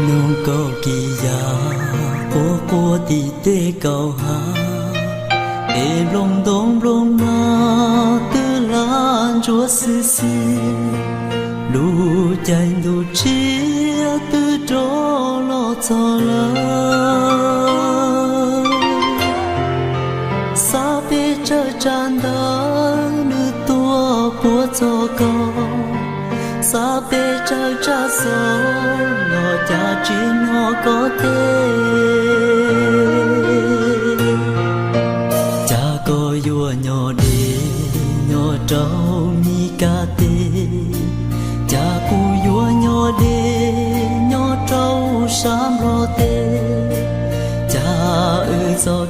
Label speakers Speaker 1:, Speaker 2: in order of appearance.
Speaker 1: nông cầu kỳ ya cô tì tê cầu ha để lông na tư lan chúa sư sư lu chạy lu chia tư trố lo cho lỡ sa bê chơi tràn đơn nữ tua của cho con sa bê chơi cha gió nó cha chỉ nó có thể cha có vua nhỏ đi nhỏ trâu mi ca tê cha cu vua nhỏ đi nhỏ trâu sam lo tê cha ơi gió